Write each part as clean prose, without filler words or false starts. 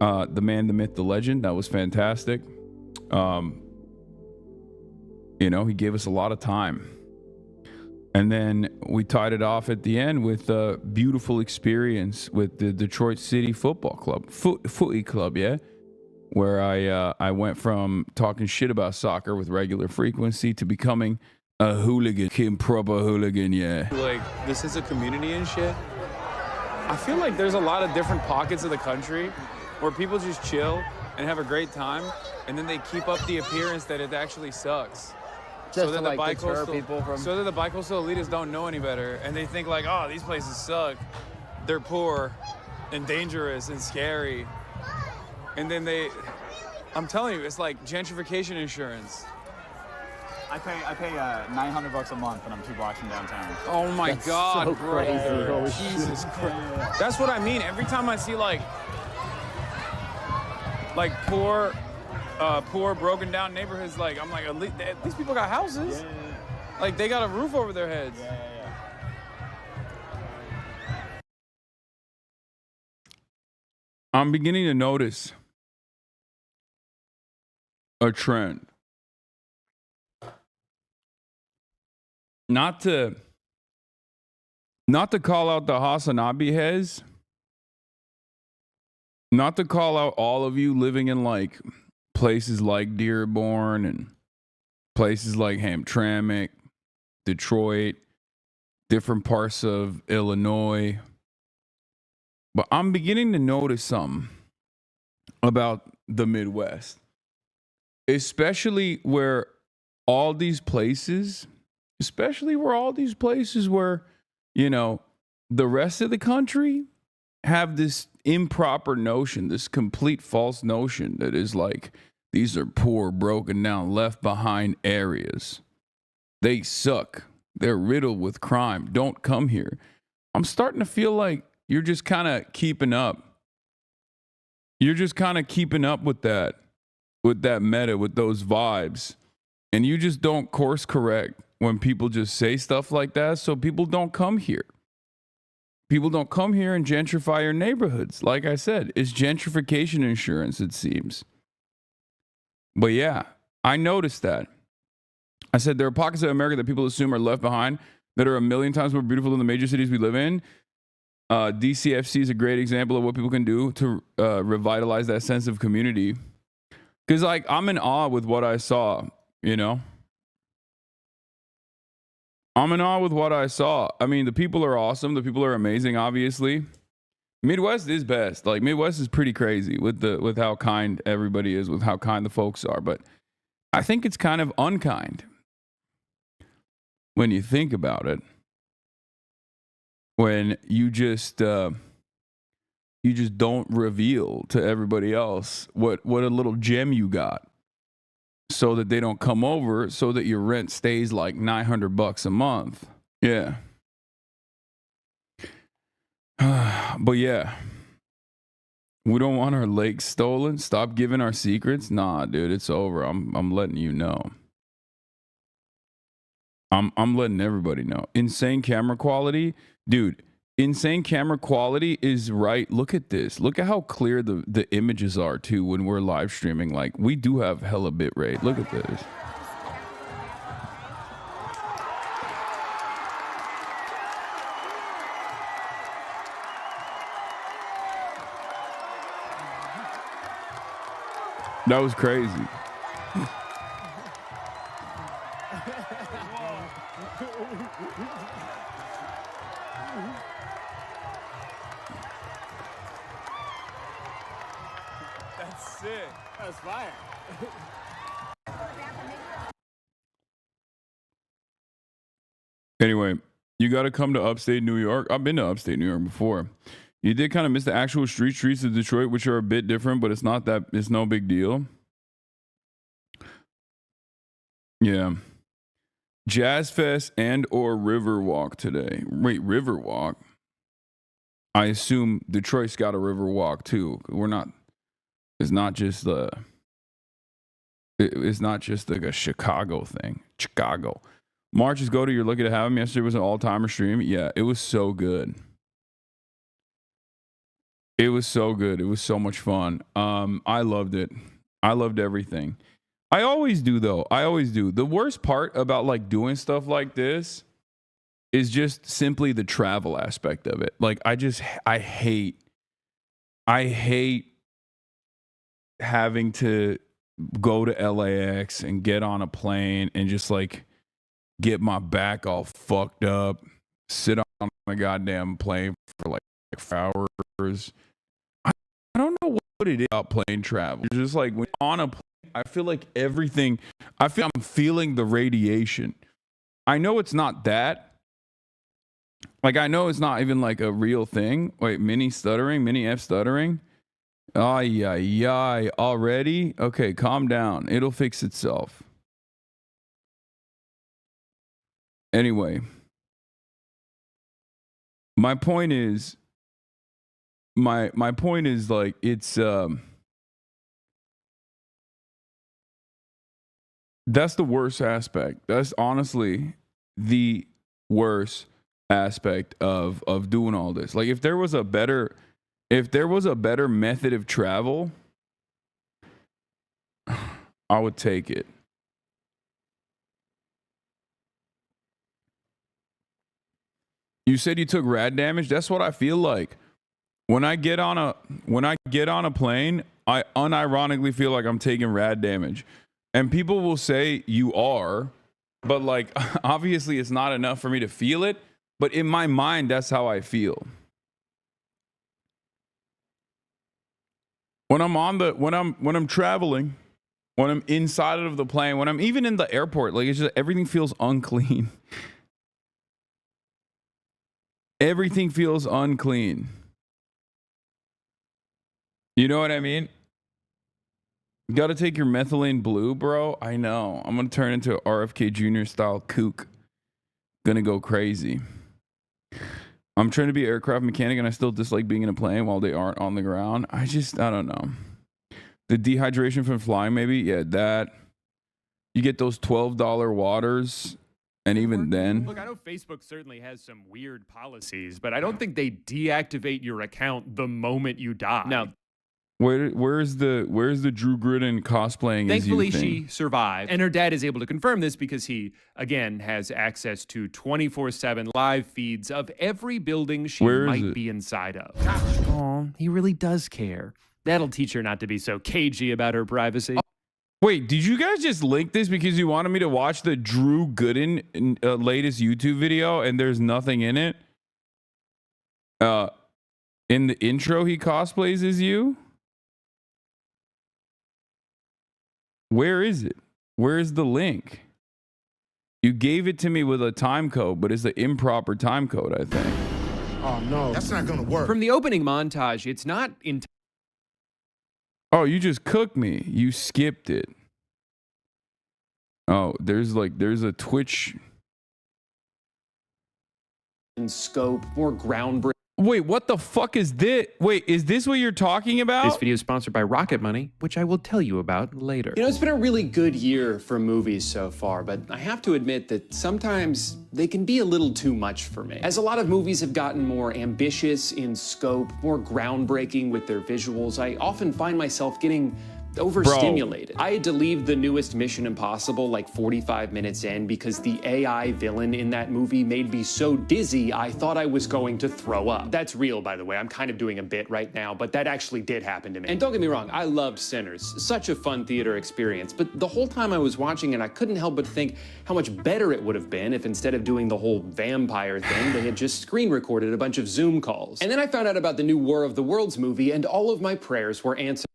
The man, the myth, the legend. That was fantastic. He gave us a lot of time. And then we tied it off at the end with a beautiful experience with the Detroit City Football Club, Footy Club, yeah, where I went from talking shit about soccer with regular frequency to becoming a hooligan, proper hooligan, yeah. Like, this is a community and shit. I feel like there's a lot of different pockets of the country where people just chill and have a great time, and then they keep up the appearance that it actually sucks. Just so that like deter people from... So that the bicoastal elitists don't know any better, and they think like, oh, these places suck. They're poor and dangerous and scary. And then I'm telling you, it's like gentrification insurance. I pay $900 a month when I'm 2 blocks from downtown. Oh my God, so bro. crazy. Jesus Christ. That's what I mean. Every time I see like poor, broken down neighborhoods, like, I'm like, these people got houses. Yeah. Like, they got a roof over their heads. Yeah. I'm beginning to notice a trend. Not to call out the Hasanabi heads, not to call out all of you living in like places like Dearborn and places like Hamtramck, Detroit, different parts of Illinois. But I'm beginning to notice something about the Midwest, especially where all these places where, the rest of the country have this improper notion, this complete false notion that is like, these are poor, broken down, left behind areas. They suck. They're riddled with crime. Don't come here. I'm starting to feel like you're just kind of keeping up. You're just kind of keeping up with that meta, with those vibes. And you just don't course correct when people just say stuff like that, so people don't come here. People don't come here and gentrify your neighborhoods. Like I said, it's gentrification insurance, it seems. But yeah, I noticed that. I said there are pockets of America that people assume are left behind that are a million times more beautiful than the major cities we live in. DCFC is a great example of what people can do to revitalize that sense of community. Because, like, I'm in awe with what I saw, I'm in awe with what I saw. I mean, the people are awesome. The people are amazing, obviously. Midwest is best. Like, Midwest is pretty crazy with how kind everybody is, with how kind the folks are. But I think it's kind of unkind when you think about it. When you just don't reveal to everybody else what a little gem you got, so that they don't come over, so that your rent stays like $900 a month. Yeah. But yeah, we don't want our lakes stolen. Stop giving our secrets. Nah, dude, it's over. I'm letting you know. I'm letting everybody know. Insane camera quality, dude. Insane camera quality is right. Look at this. Look at how clear the images are too when we're live streaming. Like, we do have hella bit rate. Look at this. That was crazy. That's sick. That's fire. Anyway, you got to come to upstate New York. I've been to upstate New York before. You did kind of miss the actual streets of Detroit, which are a bit different, but it's no big deal. Yeah. Jazz Fest and or Riverwalk today. Wait, Riverwalk? I assume Detroit's got a Riverwalk too. It's not just like a Chicago thing. Chicago. March is go to, you're lucky to have him. Yesterday was an all-timer stream. Yeah, it was so good. It was so good. It was so much fun. I loved it. I loved everything. I always do though. I always do. The worst part about like doing stuff like this is just simply the travel aspect of it. Like I hate having to go to LAX and get on a plane and just like get my back all fucked up, sit on a goddamn plane for like 4 hours. I don't know what it is about plane travel. It's just like when on a plane, I feel like everything, I'm feeling the radiation. I know it's not that. Like, I know it's not even like a real thing. Wait, mini F stuttering. Ay, ay, ay, already? Okay, calm down. It'll fix itself. Anyway, my point is like it's that's the worst aspect. That's honestly the worst aspect of doing all this. Like if there was a better method of travel, I would take it. You said you took rad damage? That's what I feel like. When I get on a plane, I unironically feel like I'm taking rad damage. And people will say you are, but like obviously it's not enough for me to feel it, but in my mind that's how I feel. When I'm traveling, when I'm inside of the plane, when I'm even in the airport, like it's just everything feels unclean. Everything feels unclean. You know what I mean? Got to take your methylene blue, bro. I know. I'm going to turn into RFK Jr. style kook. Gonna go crazy. I'm trying to be an aircraft mechanic and I still dislike being in a plane while they aren't on the ground. I don't know. The dehydration from flying, maybe? Yeah, that. You get those $12 waters. And even then, look, I know Facebook certainly has some weird policies, but I don't think they deactivate your account the moment you die. Now, where's the Drew Gooden cosplaying? Thankfully, she survived, and her dad is able to confirm this because he, again, has access to 24/7 live feeds of every building she might be inside of. Oh, he really does care. That'll teach her not to be so cagey about her privacy. Wait, did you guys just link this because you wanted me to watch the Drew Gooden latest YouTube video and there's nothing in it? In the intro, he cosplays as you? Where is it? Where is the link? You gave it to me with a time code, but it's the improper time code, I think. Oh, no. That's not going to work. From the opening montage, it's not in. Oh, you just cooked me. You skipped it. Oh, there's a Twitch. In scope, more groundbreaking. Wait, what the fuck is this? Wait, is this what you're talking about? This video is sponsored by Rocket Money, which I will tell you about later. You know, it's been a really good year for movies so far, but I have to admit that sometimes they can be a little too much for me. As a lot of movies have gotten more ambitious in scope, more groundbreaking with their visuals, I often find myself getting overstimulated. I had to leave the newest Mission Impossible like 45 minutes in because the AI villain in that movie made me so dizzy I thought I was going to throw up. That's real, by the way. I'm kind of doing a bit right now, but that actually did happen to me. And don't get me wrong, I loved Sinners. Such a fun theater experience, but the whole time I was watching it, I couldn't help but think how much better it would have been if instead of doing the whole vampire thing, they had just screen recorded a bunch of Zoom calls. And then I found out about the new War of the Worlds movie, and all of my prayers were answered.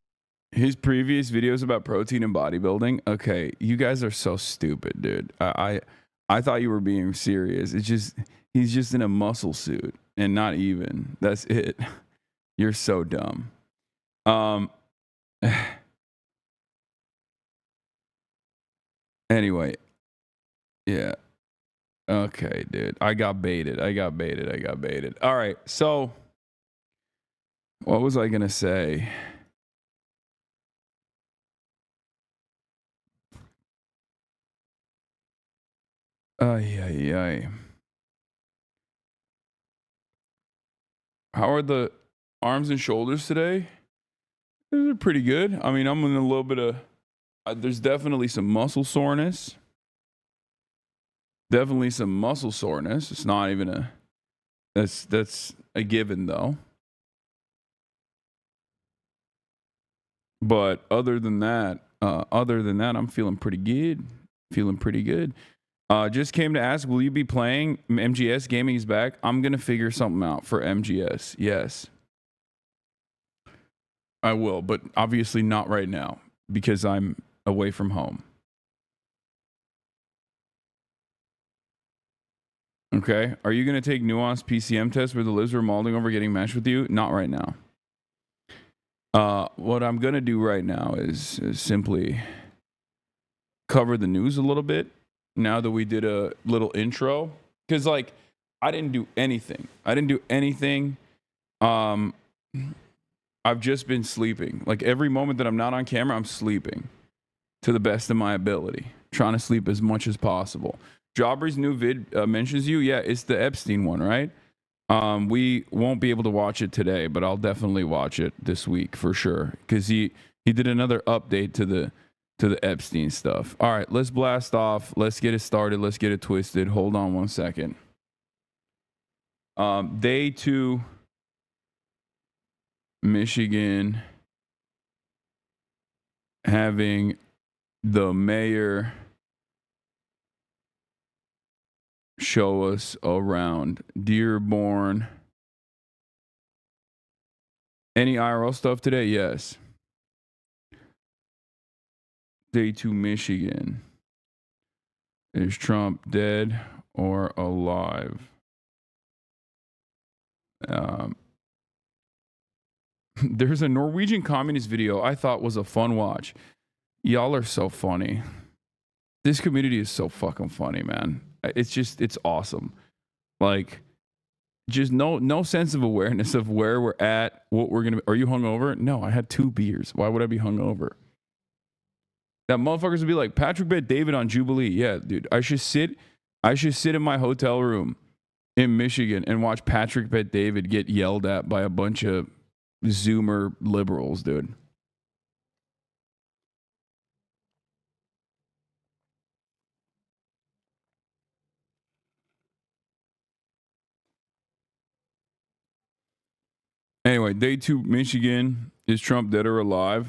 His previous videos about protein and bodybuilding. Okay, you guys are so stupid, dude. I thought you were being serious. It's just he's just in a muscle suit and not even. That's it. You're so dumb. Anyway, yeah. Okay, dude. I got baited. All right. So what was I gonna say? Ay. How are the arms and shoulders today. They're pretty good. I mean, I'm in a little bit of, there's definitely some muscle soreness. Definitely some muscle soreness. It's not even a, that's a given though. But other than that, I'm feeling pretty good. Feeling pretty good. Just came to ask, will you be playing? MGS Gaming is back. I'm going to figure something out for MGS. Yes. I will, but obviously not right now because I'm away from home. Okay. Are you going to take nuanced PCM tests where the libs were mauling over getting matched with you? Not right now. What I'm going to do right now is simply cover the news a little bit now that we did a little intro. Because, like, I didn't do anything. I've just been sleeping. Like, every moment that I'm not on camera, I'm sleeping to the best of my ability. Trying to sleep as much as possible. Jobber's new vid mentions you. Yeah, it's the Epstein one, right? We won't be able to watch it today, but I'll definitely watch it this week for sure. Because he did another update to the Epstein stuff. All right, let's blast off. Let's get it started. Let's get it twisted. Hold on one second. Day 2, Michigan having the mayor show us around Dearborn. Any IRL stuff today? Yes. Day 2, Michigan. Is Trump dead or alive? There's a Norwegian communist video I thought was a fun watch. Y'all are so funny. This community is so fucking funny, man. It's awesome. Like, just no sense of awareness of where we're at, what we're gonna. Are you hungover? No, I had 2 beers. Why would I be hungover? That motherfuckers would be like, Patrick bet David on Jubilee. Yeah, dude. I should sit in my hotel room in Michigan and watch Patrick bet David get yelled at by a bunch of Zoomer liberals, dude. Anyway, day 2, Michigan. Is Trump dead or alive?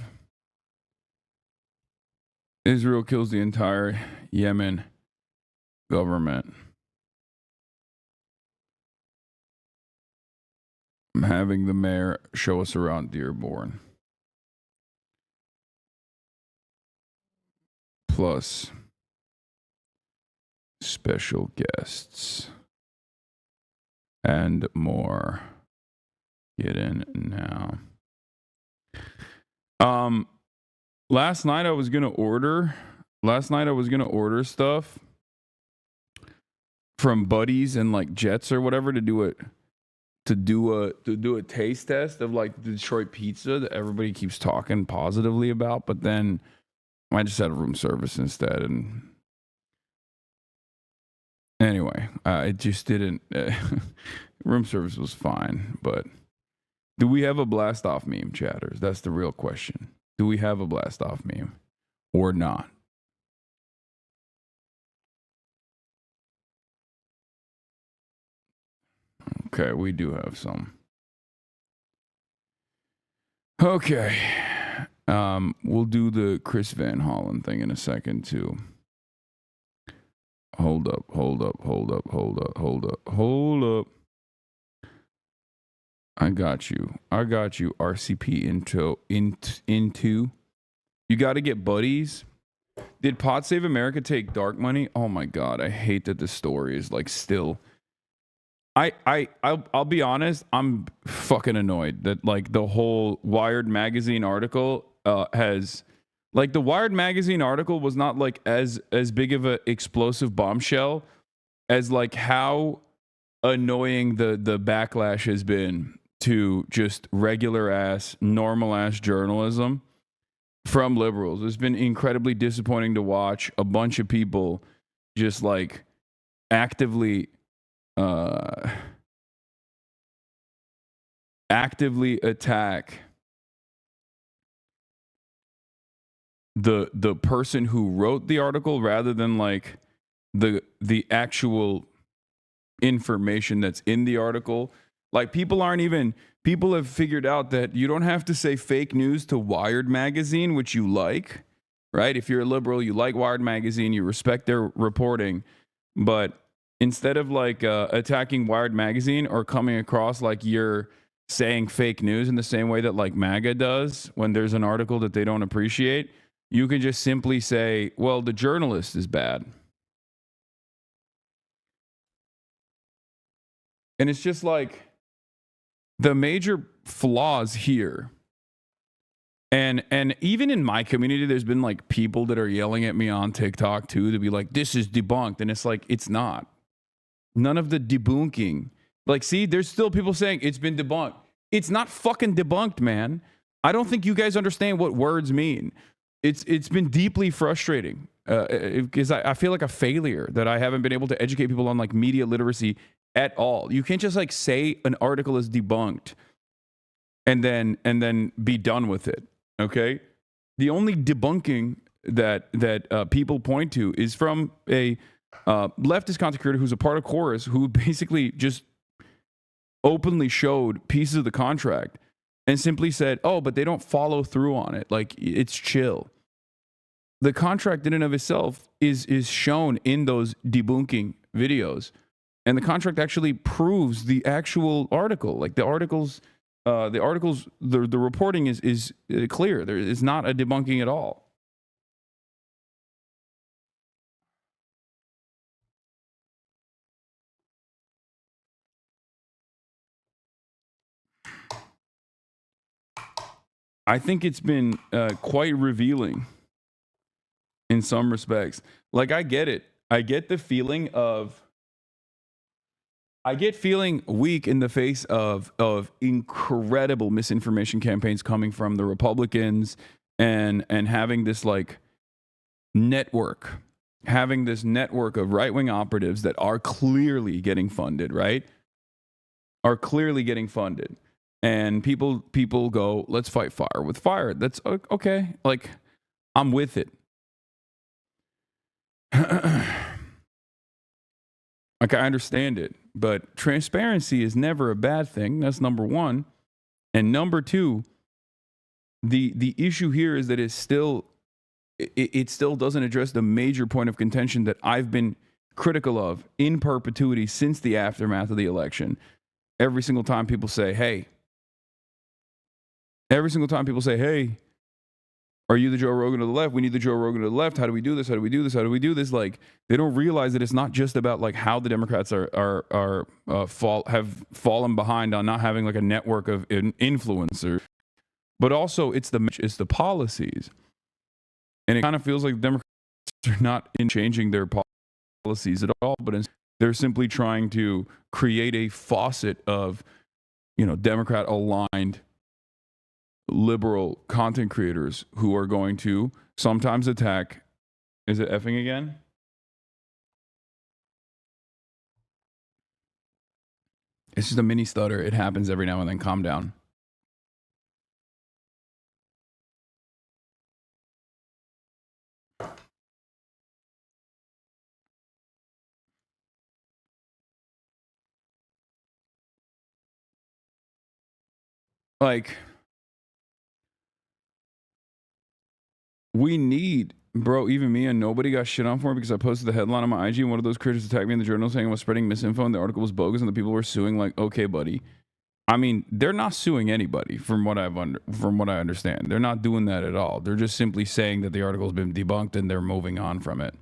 Israel kills the entire Yemen government. I'm having the mayor show us around Dearborn. Plus special guests and more. Get in now. Last night I was gonna order stuff from Buddies and like Jets or whatever to do a taste test of like the Detroit pizza that everybody keeps talking positively about, but then I just had a room service instead, and anyway, it just didn't. Room service was fine, but do we have a blast off meme, chatters? That's the real question. Do we have a blast off meme or not? Okay, we do have some. Okay. We'll do the Chris Van Hollen thing in a second too. Hold up. I got you, RCP into. You got to get Buddies. Did Pod Save America take dark money? Oh my God, I hate that this story is like still. I'll be honest, I'm fucking annoyed that like the whole Wired magazine article has, like, the Wired magazine article was not like as big of a explosive bombshell as like how annoying the backlash has been to just regular ass, normal ass journalism from liberals. It's been incredibly disappointing to watch a bunch of people just like actively actively attack the person who wrote the article rather than like the actual information that's in the article. Like people have figured out that you don't have to say fake news to Wired magazine, which you like, right? If you're a liberal, you like Wired magazine, you respect their reporting, but instead of like attacking Wired magazine or coming across like you're saying fake news in the same way that like MAGA does when there's an article that they don't appreciate, you can just simply say, well, the journalist is bad. And it's just like the major flaws here. And even in my community, there's been like people that are yelling at me on TikTok too to be like, this is debunked. And it's like, it's not. None of the debunking. Like, see, there's still people saying it's been debunked. It's not fucking debunked, man. I don't think you guys understand what words mean. It's been deeply frustrating because I feel like a failure that I haven't been able to educate people on like media literacy at all. You can't just like say an article is debunked and then be done with it. Okay, the only debunking that people point to is from a leftist content creator who's a part of Chorus, who basically just openly showed pieces of the contract and simply said, "Oh, but they don't follow through on it. Like it's chill." The contract in and of itself is shown in those debunking videos. And the contract actually proves the actual article. Like the reporting is clear. There is not a debunking at all. I think it's been quite revealing in some respects. Like I get it. I get the feeling of. I get feeling weak in the face of incredible misinformation campaigns coming from the Republicans and having this like having this network of right-wing operatives that are clearly getting funded, right? Are clearly getting funded. And people go, let's fight fire with fire. That's okay. Like, I'm with it. Like, I understand it. But transparency is never a bad thing. That's number one. And number two, the issue here is that it still doesn't address the major point of contention that I've been critical of in perpetuity since the aftermath of the election. Every single time people say, hey, are you the Joe Rogan of the left? We need the Joe Rogan of the left. How do we do this? How do we do this? How do we do this? Like, they don't realize that it's not just about like how the Democrats have fallen behind on not having like a network of influencers, but also it's the policies. And it kind of feels like the Democrats are not in changing their policies at all, but they're simply trying to create a faucet of, Democrat aligned liberal content creators who are going to sometimes attack. Is it effing again? It's just a mini stutter. It happens every now and then. Calm down. Like, we need, bro, even me, and nobody got shit on for it because I posted the headline on my IG and one of those creators attacked me in the journal saying I was spreading misinfo and the article was bogus and the people were suing. Like, okay, buddy. I mean, they're not suing anybody from what I understand. They're not doing that at all. They're just simply saying that the article's been debunked and they're moving on from it.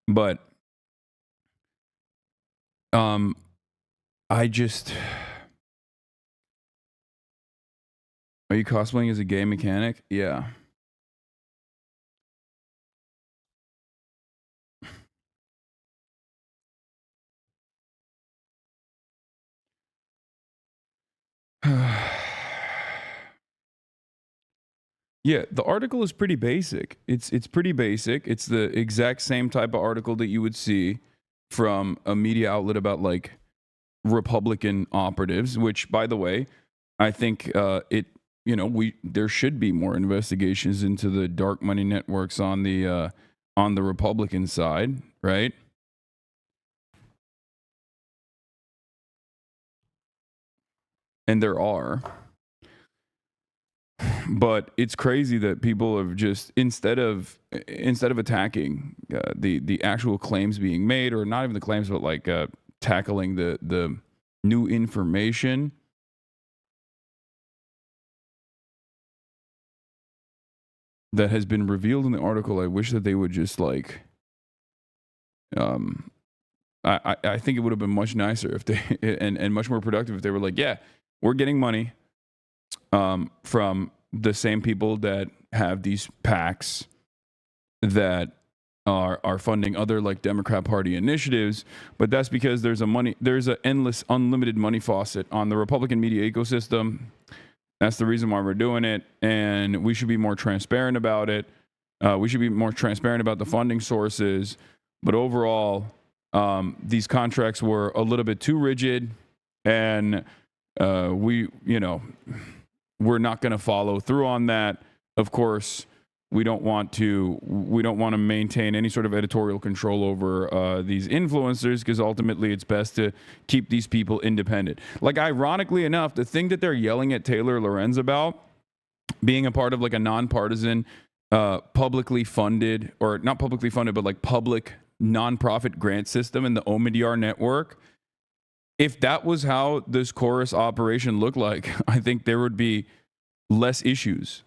But I just... Are you cosplaying as a gay mechanic? Yeah. Yeah, the article is pretty basic. It's pretty basic. It's the exact same type of article that you would see from a media outlet about like Republican operatives, which, by the way, I think there should be more investigations into the dark money networks on the Republican side, right? And there are. But it's crazy that people have just instead of attacking the actual claims being made, or not even the claims, but like tackling the new information, that has been revealed in the article. I wish that they would just like I think it would have been much nicer if they and much more productive if they were like, yeah, we're getting money from the same people that have these PACs that are funding other like Democrat Party initiatives, but that's because there's an endless, unlimited money faucet on the Republican media ecosystem. That's the reason why we're doing it, and we should be more transparent about it. We should be more transparent about the funding sources, but overall, these contracts were a little bit too rigid, and we're not going to follow through on that. Of course, we don't want to maintain any sort of editorial control over these influencers, because ultimately it's best to keep these people independent. Like, ironically enough, the thing that they're yelling at Taylor Lorenz about, being a part of like a nonpartisan, publicly funded, or not publicly funded, but like public nonprofit grant system in the Omidyar network. If that was how this chorus operation looked like, I think there would be less issues,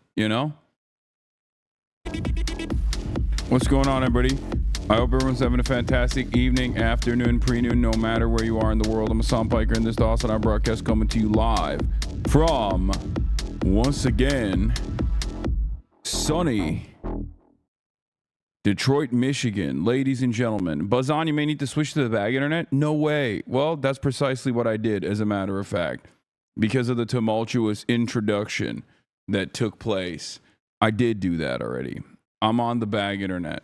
What's going on, everybody? I hope everyone's having a fantastic evening, afternoon, pre-noon, no matter where you are in the world. I'm Hassan Piker, and this is the Hasanabi broadcast coming to you live from, once again, sunny Detroit, Michigan. Ladies and gentlemen, buzz on, you may need to switch to the bag internet. No way. Well, that's precisely what I did, as a matter of fact. Because of the tumultuous introduction that took place, I did do that already. I'm on the bag internet.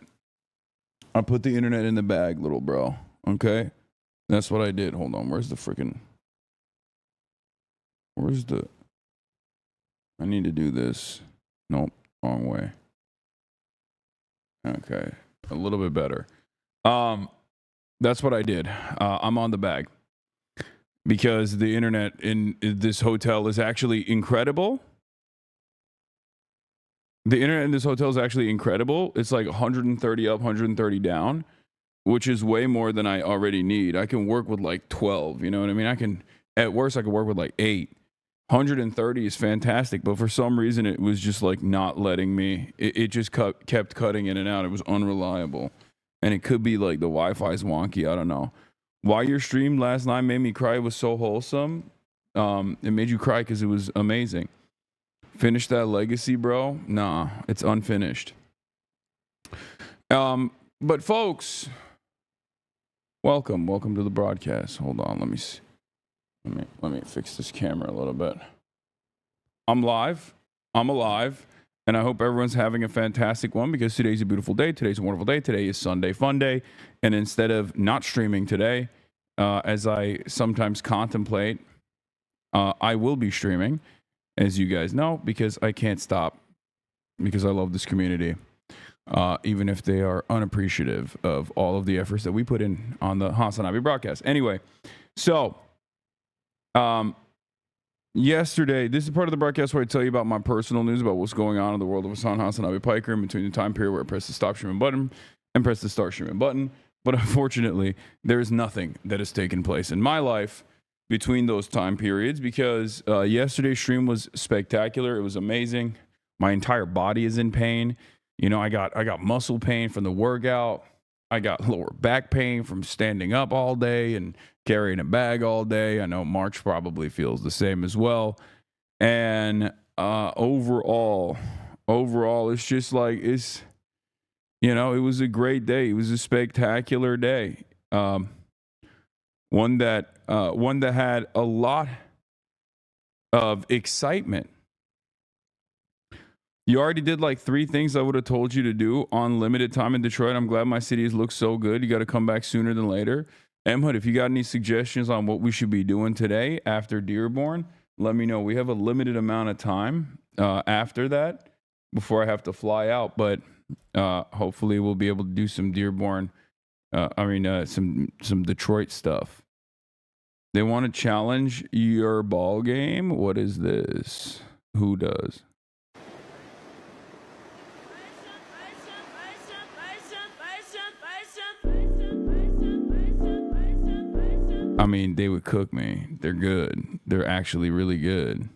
I put the internet in the bag, little bro. Okay? That's what I did. Hold on. Where's I need to do this. Nope. Wrong way. Okay. A little bit better. That's what I did. I'm on the bag. Because the internet in this hotel is actually incredible. The internet in this hotel is actually incredible. It's like 130 up, 130 down, which is way more than I already need. I can work with like 12, you know what I mean? At worst, I could work with like 8. 130 is fantastic, but for some reason, it was just like not letting me. It just kept cutting in and out. It was unreliable. And it could be like the Wi-Fi's wonky. I don't know. Why your stream last night made me cry. It was so wholesome. It made you cry because it was amazing. Finish that legacy, bro? Nah, it's unfinished. But folks, welcome to the broadcast. Hold on, let me fix this camera a little bit. I'm live. I'm alive, and I hope everyone's having a fantastic one, because today's a beautiful day. Today's a wonderful day. Today is Sunday Fun Day, and instead of not streaming today, as I sometimes contemplate, I will be streaming, as you guys know, because I can't stop, because I love this community, even if they are unappreciative of all of the efforts that we put in on the Hasanabi broadcast. Anyway, so yesterday, this is part of the broadcast where I tell you about my personal news about what's going on in the world of Hasanabi Piker in between the time period where I press the stop streaming button and press the start streaming button. But unfortunately, there is nothing that has taken place in my life between those time periods, because yesterday's stream was spectacular. It was amazing. My entire body is in pain. I got muscle pain from the workout. I got lower back pain from standing up all day and carrying a bag all day. I know March probably feels the same as well. And overall, it's just like, it was a great day. It was a spectacular day. One that had a lot of excitement. You already did like 3 things I would have told you to do on limited time in Detroit. I'm glad my cities look so good. You got to come back sooner than later. Hood, if you got any suggestions on what we should be doing today after Dearborn, let me know. We have a limited amount of time after that before I have to fly out, but hopefully we'll be able to do some Dearborn. Some Detroit stuff. They want to challenge your ball game. What is this? Who does? I mean, they would cook me. They're good. They're actually really good.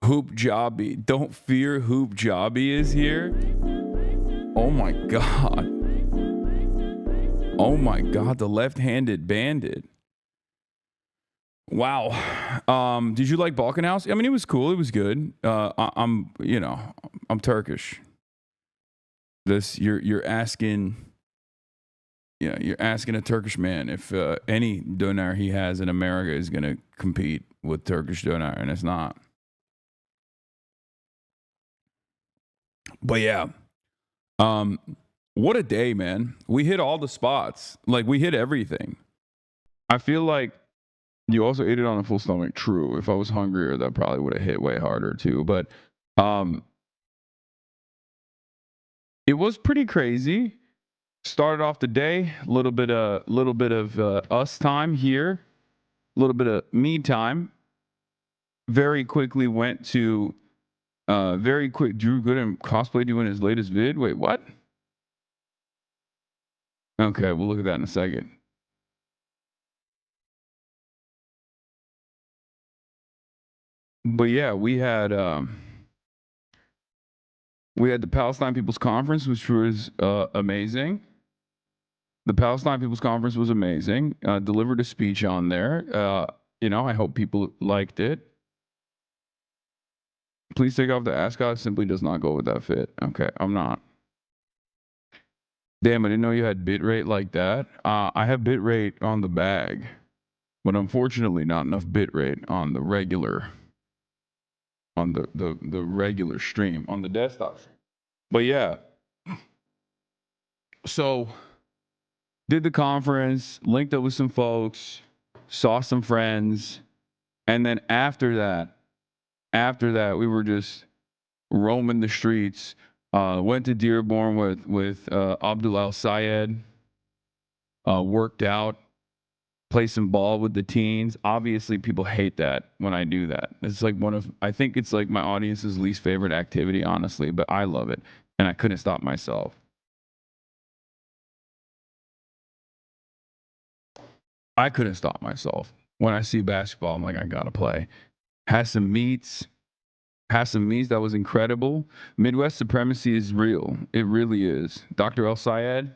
Hoop Jobby. Don't fear Hoop Jobby is here. Oh my God. Oh my God, the left-handed bandit. Wow. Did you like Balkan House? I mean, it was cool. It was good. I'm Turkish. You're asking a Turkish man if any doner he has in America is going to compete with Turkish doner, and it's not. But yeah. What a day, man. We hit all the spots. Like, we hit everything. I feel like you also ate it on a full stomach. True. If I was hungrier, that probably would have hit way harder too. But it was pretty crazy. Started off the day, a little bit of us time here, a little bit of me time. Very quickly went to Drew Gooden cosplay doing his latest vid. Wait, what? Okay, we'll look at that in a second. But yeah, we had the Palestine People's Conference, which was amazing. The Palestine People's Conference was amazing. Delivered a speech on there. I hope people liked it. Please take off the ascot. Simply does not go with that fit. Okay, I'm not. Damn, I didn't know you had bitrate like that. I have bitrate on the bag, but unfortunately not enough bitrate on the regular, on the regular stream, on the desktop stream. But yeah. So did the conference, linked up with some folks, saw some friends, and then after that, we were just roaming the streets. Went to Dearborn with Abdul Al Sayed. Worked out, play some ball with the teens. Obviously, people hate that when I do that. It's like I think it's like my audience's least favorite activity, honestly, but I love it, and I couldn't stop myself. I couldn't stop myself. When I see basketball, I'm like, I gotta play. Had some meets. That was incredible. Midwest supremacy is real. It really is. Dr. El Sayed,